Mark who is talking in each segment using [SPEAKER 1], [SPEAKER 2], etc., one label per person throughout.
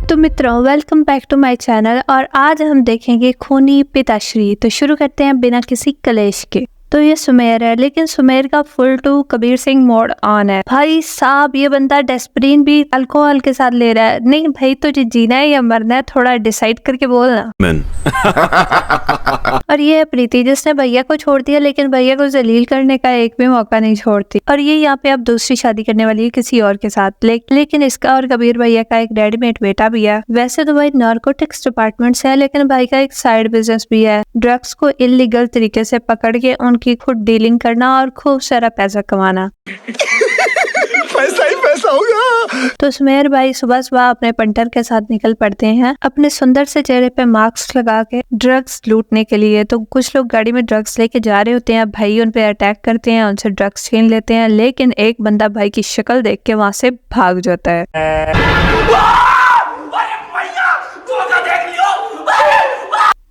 [SPEAKER 1] तो मित्रों, welcome back to my channel. और आज हम देखेंगे खूनी पिताश्री। तो शुरू करते हैं बिना किसी कलेश के। तो ये सुमेर है, लेकिन सुमेर का full to Kabir Singh mode on है। भाई साहब, ये बंदा डेस्परीन भी अल्कोहल के साथ ले रहा है। नहीं भाई, तुझे जीना है या मरना है, थोड़ा डिसाइड करके बोलना। और ये है प्रीति, जिसने भैया को छोड़ दिया, लेकिन भैया को जलील करने का एक भी मौका नहीं छोड़ती। और ये यहाँ पे अब दूसरी शादी करने वाली है किसी और के साथ। लेकिन इसका और कबीर भैया का एक रेडीमेड बेटा भी है। वैसे तो भाई नार्कोटिक्स डिपार्टमेंट से है, लेकिन भाई का एक साइड बिजनेस भी है, ड्रग्स को इलीगल तरीके से पकड़ के उनकी खुद डीलिंग करना और खूब सारा पैसा कमाना।
[SPEAKER 2] पैसा ही पैसा होगा।
[SPEAKER 1] तो सुमेर भाई सुबह सुबह अपने पंटर के साथ निकल पड़ते हैं अपने सुंदर से चेहरे पे मास्क लगा के ड्रग्स लूटने के लिए। तो कुछ लोग गाड़ी में ड्रग्स लेके जा रहे होते हैं। भाई उन पे अटैक करते हैं, उनसे ड्रग्स छीन लेते हैं, लेकिन एक बंदा भाई की शक्ल देख के वहां से भाग जाता है।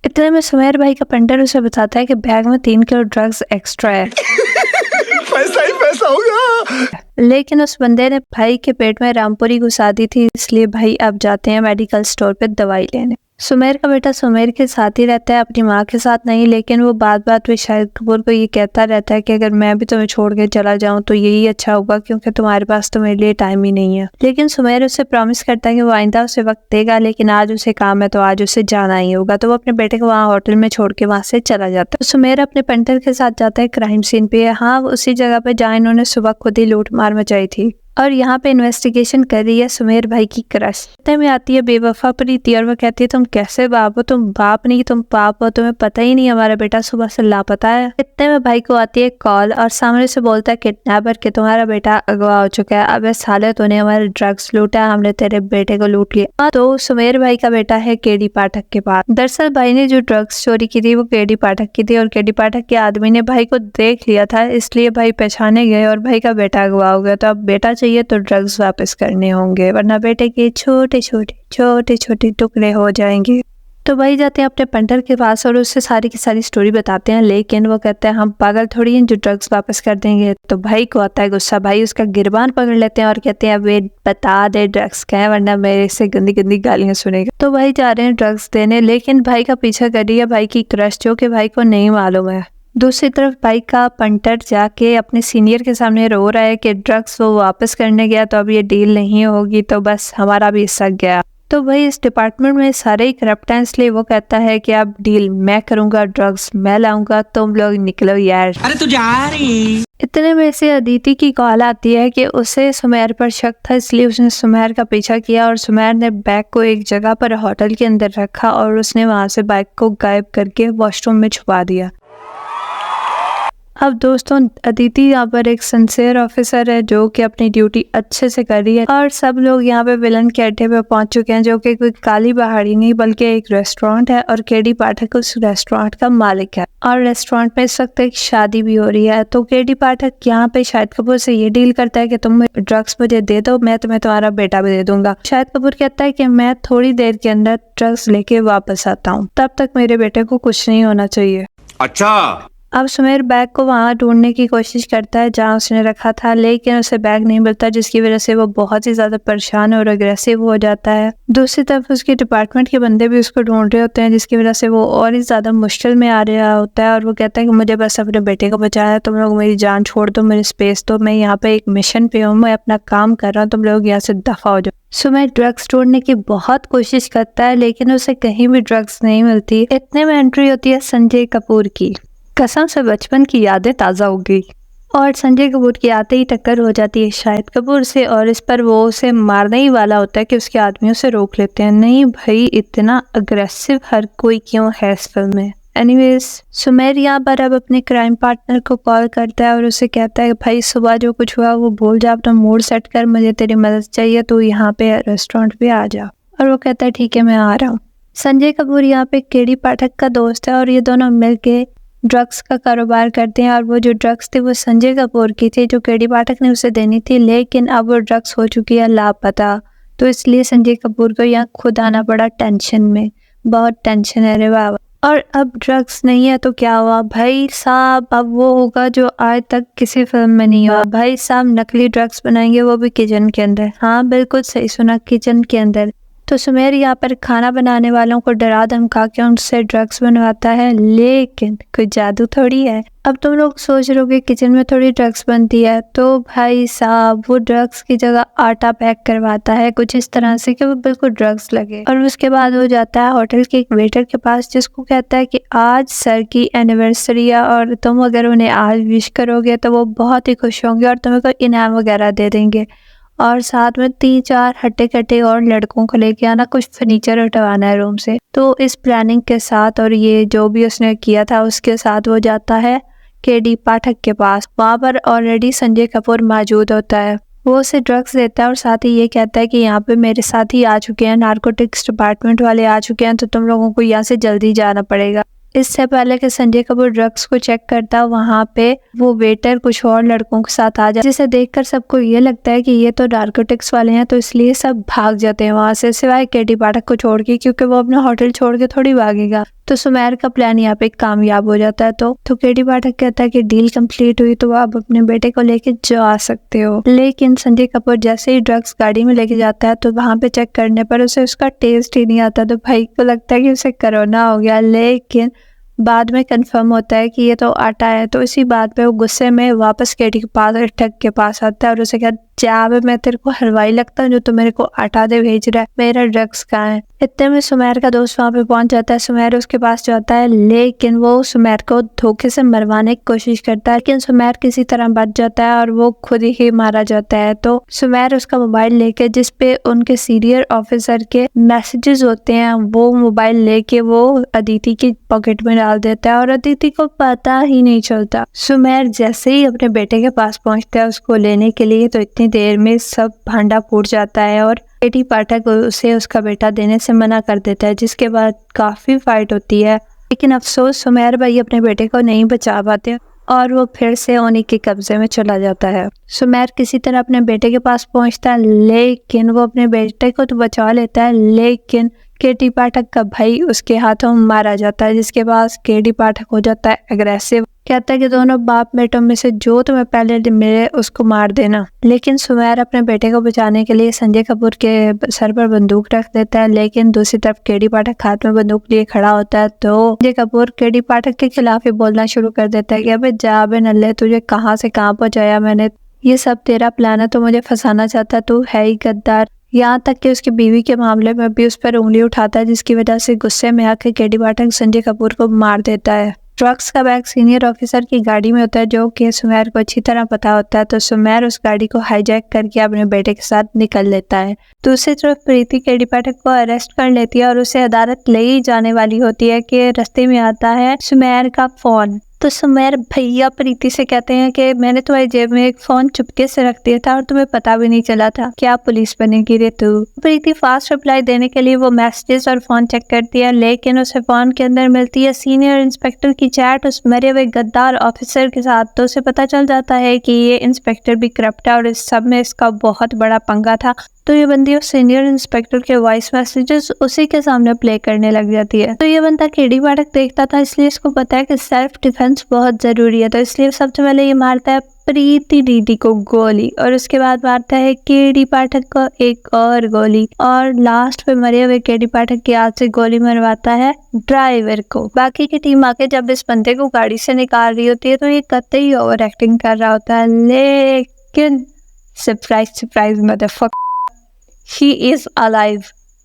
[SPEAKER 1] इतने में सुमेर भाई का पंटर उसे बताता है कि बैग में 3 किलो ड्रग्स एक्स्ट्रा है।
[SPEAKER 2] पैसा ही पैसा होगा।
[SPEAKER 1] लेकिन उस बंदे ने भाई के पेट में रामपुरी घुसा दी थी, इसलिए भाई अब जाते हैं मेडिकल स्टोर पे दवाई लेने। सुमेर का बेटा सुमेर के साथ ही रहता है, अपनी माँ के साथ नहीं। लेकिन वो बात बात पे शाहिद कपूर को ये कहता रहता है कि अगर मैं भी तुम्हें छोड़ के चला जाऊं तो यही अच्छा होगा, क्योंकि तुम्हारे पास तो मेरे लिए टाइम ही नहीं है। लेकिन सुमेर उसे प्रॉमिस करता है कि वो आइंदा उसे वक्त देगा, लेकिन आज उसे काम है तो आज उसे जाना ही होगा। तो वो अपने बेटे को वहाँ होटल में छोड़ के वहाँ से चला जाता है। तो सुमेर अपने पंटर के साथ जाता है क्राइम सीन पे। हाँ, उसी जगह पे जहाँ इन्होंने सुबह खुद ही लूट मार मचाई थी। और यहाँ पे इन्वेस्टिगेशन कर रही है सुमेर भाई की क्रश। इतने में आती है बेवफा प्रीति और वो कहती है, तुम कैसे बाप हो, तुम बाप नहीं तुम पाप हो, तुम्हें पता ही नहीं हमारा बेटा सुबह से लापता है। इतने में भाई को आती है कॉल और सामने से बोलता है किडनैपर कि तुम्हारा बेटा अगवा हो चुका है। अब साले तूने हमारे ड्रग्स लूटा, हमने तेरे बेटे को लूट लिया। तो सुमेर भाई का बेटा है केडी पाठक के पास। दरअसल भाई ने जो ड्रग्स चोरी की थी वो केडी पाठक की थी, और केडी पाठक के आदमी ने भाई को देख लिया था, इसलिए भाई पहचाने गए और भाई का बेटा अगवा हो गया। तो अब बेटा ये तो ड्रग्स वापस करने होंगे, वरना बेटे के छोटे छोटे टुकड़े हो जाएंगे। तो भाई जाते हैं अपने पंटर के पास और उससे सारी की सारी स्टोरी बताते हैं, लेकिन वो कहते हैं हम पागल थोड़ी हैं जो ड्रग्स वापस कर देंगे। तो भाई को आता है गुस्सा, भाई उसका गिरबान पकड़ लेते हैं और कहते हैं वे बता दे ड्रग्स क्या है, वरना मेरे से गंदी गंदी गालियां सुनेगा। तो भाई जा रहे हैं ड्रग्स देने, लेकिन भाई का पीछा कर रही है भाई की क्रश, जो कि भाई को नहीं मालूम है। दूसरी तरफ भाई का पंटर जाके अपने सीनियर के सामने रो रहा है कि ड्रग्स वो वापस करने गया, तो अब ये डील नहीं होगी, तो बस हमारा भी हिस्सा गया। तो भाई इस डिपार्टमेंट में सारे ही करप्ट हैं, इसलिए वो कहता है कि अब डील मैं करूंगा, ड्रग्स मैं लाऊंगा, तुम लोग निकलो यार।
[SPEAKER 3] अरे तू जा रही।
[SPEAKER 1] इतने में से अदिति की कॉल आती है कि उसे सुमेर पर शक था, इसलिए उसने सुमेर का पीछा किया और सुमेर ने बैग को एक जगह पर होटल के अंदर रखा और उसने वहां से बैग को गायब करके वॉशरूम में छुपा दिया। अब दोस्तों, अदिति यहाँ पर एक सिंसियर ऑफिसर है जो कि अपनी ड्यूटी अच्छे से कर रही है, और सब लोग यहाँ पे विलन के अड्डे पे पहुंच चुके हैं, जो कि कोई काली पहाड़ी नहीं बल्कि एक रेस्टोरेंट है, और केडी पाठक उस रेस्टोरेंट का मालिक है। और रेस्टोरेंट में इस वक्त एक शादी भी हो रही है। तो केडी पाठक यहाँ पे शाहिद कपूर से ये डील करता है कि तुम ड्रग्स मुझे दे दो, मैं तुम्हें तुम्हारा बेटा भी दे दूंगा। शाहिद कपूर कहता है कि मैं थोड़ी देर के अंदर ड्रग्स लेके वापस आता हूँ, तब तक मेरे बेटे को कुछ नहीं होना चाहिए।
[SPEAKER 2] अच्छा।
[SPEAKER 1] अब सुमेर बैग को वहां ढूंढने की कोशिश करता है जहां उसने रखा था, लेकिन उसे बैग नहीं मिलता, जिसकी वजह से वो बहुत ही ज्यादा परेशान और अग्रेसिव हो जाता है। दूसरी तरफ उसके डिपार्टमेंट के बंदे भी उसको ढूंढ रहे होते हैं, जिसकी वजह से वो और ही ज्यादा मुश्किल में आ रहा होता है। और वो कहता है कि मुझे बस अपने बेटे को बचाना है, तुम लोग मेरी जान छोड़ दो, मेरी स्पेस दो, मैं यहाँ पे एक मिशन पे हूँ, मैं अपना काम कर रहा हूँ, तुम लोग यहाँ से दफा हो जाओ। सुमेर ड्रग्स ढूंढने की बहुत कोशिश करता है, लेकिन उसे कहीं भी ड्रग्स नहीं मिलती। इतने में एंट्री होती है संजय कपूर की। कसम से बचपन की यादें ताज़ा हो गई, और संजय कपूर की आते ही टक्कर हो जाती है शाहिद कपूर से, और इस पर वो उसे मारने ही वाला होता है कि उसके आदमियों से रोक लेते हैं। नहीं भाई, इतना अग्रेसिव हर कोई क्यों है इस फिल्म में। एनीवेज, सुमेर यहाँ पर अब अपने क्राइम पार्टनर को कॉल करता है और उसे कहता है भाई सुबह जो कुछ हुआ वो भूल जा, अपना मूड सेट कर, मुझे तेरी मदद चाहिए, तो यहाँ पे रेस्टोरेंट पे आ जा। और वो कहता है ठीक है मैं आ रहा हूँ। संजय कपूर यहाँ पे केडी पाठक का दोस्त है, और ये दोनों मिलके ड्रग्स का कारोबार करते हैं। और वो जो ड्रग्स थी वो संजय कपूर की थी, जो केडी पाठक ने उसे देनी थी, लेकिन अब वो ड्रग्स हो चुकी है लापता। तो इसलिए संजय कपूर को यहाँ खुद आना पड़ा टेंशन में, बहुत टेंशन है रे बाबा। और अब ड्रग्स नहीं है तो क्या हुआ भाई साहब, अब वो होगा जो आज तक किसी फिल्म में नहीं हुआ। भाई साहब नकली ड्रग्स बनाएंगे, वो भी किचन के अंदर। हाँ बिल्कुल सही सुना, किचन के अंदर। तो सुमेर यहाँ पर खाना बनाने वालों को डरा धमका के उनसे ड्रग्स बनवाता है, लेकिन कोई जादू थोड़ी है। अब तुम लोग सोच रहे हो कि किचन में थोड़ी ड्रग्स बनती है, तो भाई साहब वो ड्रग्स की जगह आटा पैक करवाता है कुछ इस तरह से कि वो बिल्कुल ड्रग्स लगे। और उसके बाद वो जाता है होटल के एक वेटर के पास, जिसको कहता है कि आज सर की एनिवर्सरी है और तुम अगर उन्हें आज विश करोगे तो वो बहुत ही खुश होंगे और तुम्हें कोई इनाम वगैरह दे देंगे, और साथ में 3-4 हट्टे कट्टे और लड़कों को लेके आना, कुछ फर्नीचर हटवाना है रूम से। तो इस प्लानिंग के साथ और ये जो भी उसने किया था उसके साथ वो जाता है केडी पाठक के पास। वहाँ पर ऑलरेडी संजय कपूर मौजूद होता है। वो उसे ड्रग्स देता है और साथ ही ये कहता है कि यहाँ पे मेरे साथ ही आ चुके हैं, नारकोटिक्स डिपार्टमेंट वाले आ चुके हैं, तो तुम लोगों को यहाँ से जल्दी जाना पड़ेगा। इससे पहले कि संजय कपूर ड्रग्स को चेक करता, वहाँ पे वो वेटर कुछ और लड़कों के साथ आ जाए, जिसे देखकर सबको ये लगता है कि ये तो नारकोटिक्स वाले हैं, तो इसलिए सब भाग जाते हैं वहाँ से, सिवाय केडी पाठक को छोड़ के, क्योंकि वो अपना होटल छोड़ के थोड़ी भागेगा। तो सुमेर का प्लान यहाँ पे कामयाब हो जाता है। तो केडी पाठक कहता है कि डील कंप्लीट हुई तो आप अपने बेटे को लेके जा सकते हो। लेकिन संजय कपूर जैसे ही ड्रग्स गाड़ी में लेके जाता है तो वहाँ पे चेक करने पर उसे उसका टेस्ट ही नहीं आता। तो भाई को लगता है कि उसे कोरोना हो गया, लेकिन बाद में कंफर्म होता है कि ये तो आटा है। तो इसी बात पे वो गुस्से में वापस केडी के पास ठग के पास आता है और उसे कहता, जा बे, मैं तेरे को हलवाई लगता हूँ जो तो मेरे को आटा दे भेज रहा है, मेरा ड्रग्स कहाँ है। इतने में सुमेर का दोस्त वहाँ पे पहुंच जाता है। सुमेर उसके पास जाता है, लेकिन वो सुमेर को धोखे से मरवाने की कोशिश करता है, लेकिन सुमेर किसी तरह बच जाता है और वो खुद ही मारा जाता है। तो सुमेर उसका मोबाइल लेके, जिसपे उनके सीनियर ऑफिसर के मैसेजेस होते हैं, वो मोबाइल लेके वो अदिति की पॉकेट में डाल देता है और अदिति को पता ही नहीं चलता। सुमेर जैसे ही अपने बेटे के पास पहुंचता है उसको लेने के लिए, तो इतनी देर में सब भांडा फूट जाता है और केडी पाठक उसे उसका बेटा देने से मना कर देता है, जिसके बाद काफी फाइट होती है। लेकिन अफसोस सुमेर भाई अपने बेटे को नहीं बचा पाते और वो फिर से उन्हीं के कब्जे में चला जाता है। सुमेर किसी तरह अपने बेटे के पास पहुंचता है, लेकिन वो अपने बेटे को तो बचा लेता है, लेकिन केडी पाठक का भाई उसके हाथों मारा जाता है, जिसके बाद केडी पाठक हो जाता है एग्रेसिव। कहता है कि दोनों बाप बेटों में से जो तुम्हें पहले मिले उसको मार देना। लेकिन सुमेर अपने बेटे को बचाने के लिए संजय कपूर के सर पर बंदूक रख देता है, लेकिन दूसरी तरफ केडी पाठक हाथ में बंदूक लिए खड़ा होता है। तो संजय कपूर केडी पाठक के खिलाफ ही बोलना शुरू कर देता है कि अबे जा बे नल्ले, तुझे कहाँ से कहाँ पहुंचाया मैंने, ये सब तेरा प्लान है, तो मुझे फंसाना चाहता, तू है ही गद्दार। यहाँ तक कि उसकी बीवी के मामले में भी उस पर उंगली उठाता है, जिसकी वजह से गुस्से में आकर केडी पाठक संजय कपूर को मार देता है। ड्रग्स का बैग सीनियर ऑफिसर की गाड़ी में होता है, जो कि सुमेर को अच्छी तरह पता होता है। तो सुमेर उस गाड़ी को हाईजैक करके अपने बेटे के साथ निकल लेता है। दूसरी तरफ प्रीति केडी पाठक को अरेस्ट कर लेती है और उसे अदालत ले ही जाने वाली होती है कि रास्ते में आता है सुमेर का फोन। तो सुमेर भैया प्रीति से कहते हैं कि मैंने तुम्हारी जेब में एक फोन चुपके से रख दिया था और तुम्हें पता भी नहीं चला था, क्या पुलिस बनेगी रे तू। प्रीति फास्ट रिप्लाई देने के लिए वो मैसेजेस और फोन चेक करती है, लेकिन उसे फोन के अंदर मिलती है सीनियर इंस्पेक्टर की चैट उस मरे हुए गद्दार ऑफिसर के साथ। तो उसे पता चल जाता है कि ये इंस्पेक्टर भी करप्ट है और इस सब में इसका बहुत बड़ा पंगा था। तो ये बंदी उस सीनियर इंस्पेक्टर के वॉइस मैसेजेस उसी के सामने प्ले करने लग जाती है। तो ये बंदा केडी पाठक देखता था, इसलिए इसको पता है कि सेल्फ डिफेंस बहुत जरूरी है। तो इसलिए सबसे पहले ये मारता है प्रीति दीदी को गोली और उसके बाद मारता है केडी पाठक को एक और गोली, और लास्ट पे मरे हुए केडी पाठक के हाथ से गोली मरवाता है ड्राइवर को। बाकी की टीम आके जब इस बंदे को गाड़ी से निकाल रही होती है तो ये कतई ओवर एक्टिंग कर रहा होता है, लेकिन surprise surprise मदरफक, he is alive.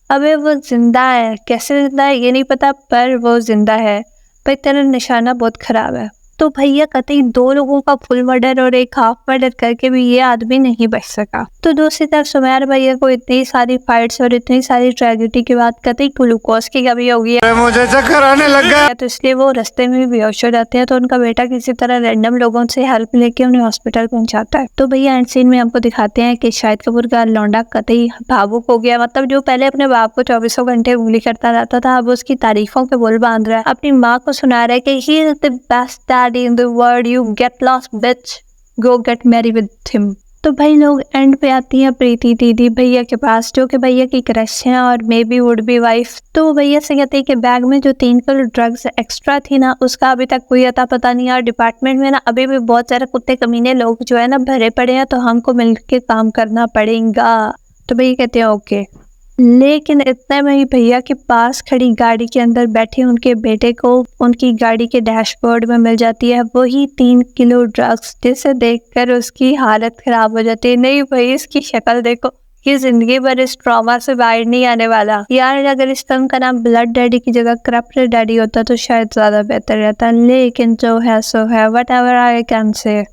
[SPEAKER 1] अबे वो जिंदा है, कैसे जिंदा है ये नहीं पता, पर वो जिंदा है। भाई तेरा निशाना बहुत खराब है। तो भैया कतई 2 लोगों का फुल मर्डर और एक हाफ मर्डर करके भी ये आदमी नहीं बच सका। तो दूसरी तरफ सुमेर भैया को इतनी सारी फाइट्स और इतनी सारी ट्रेजेडी के बाद कतई ग्लूकोज की कमी हो गई है,
[SPEAKER 2] मुझे चक्कर आने लग गया।
[SPEAKER 1] तो इसलिए वो रास्ते में बेहोश हो जाते हैं। तो उनका बेटा किसी तरह रैंडम लोगों से हेल्प लेके उन्हें हॉस्पिटल पहुंचाता है। तो भैया एंड सीन में हमको दिखाते हैं कि शाहिद कपूर का लौंडा कतई भावुक हो गया। मतलब जो पहले अपने बाप को 24 घंटे उंगली करता रहता था, अब उसकी तारीफों के बोल बांध रहा है, अपनी माँ को सुना रहा है कि he is the best daddy in the world, you get lost bitch, go get marry with him. तो भाई लोग एंड पे आती हैं प्रीति दीदी भैया के पास, जो कि भैया की क्रश है और may be would be wife. तो वो भैया से कहते हैं कि बैग में जो 3 किलो ड्रग्स एक्स्ट्रा थी ना, उसका अभी तक कोई अता पता नहीं है, और डिपार्टमेंट में ना अभी भी बहुत सारे कुत्ते कमीने लोग जो है ना भरे पड़े हैं, तो हमको मिलके काम करना पड़ेगा। तो भैया कहते हैं ओके। लेकिन इतने में ही भैया के पास खड़ी गाड़ी के अंदर बैठे उनके बेटे को उनकी गाड़ी के डैशबोर्ड में मिल जाती है वही 3 किलो ड्रग्स, जिसे देखकर उसकी हालत खराब हो जाती है। नहीं भाई, इसकी शक्ल देखो, ये जिंदगी भर इस ट्रॉमा से बाहर नहीं आने वाला। यार अगर इस फिल्म का नाम ब्लड डैडी की जगह करप्ट डैडी होता तो शायद ज्यादा बेहतर रहता, लेकिन जो है सो है, व्हाटएवर आई कैन से।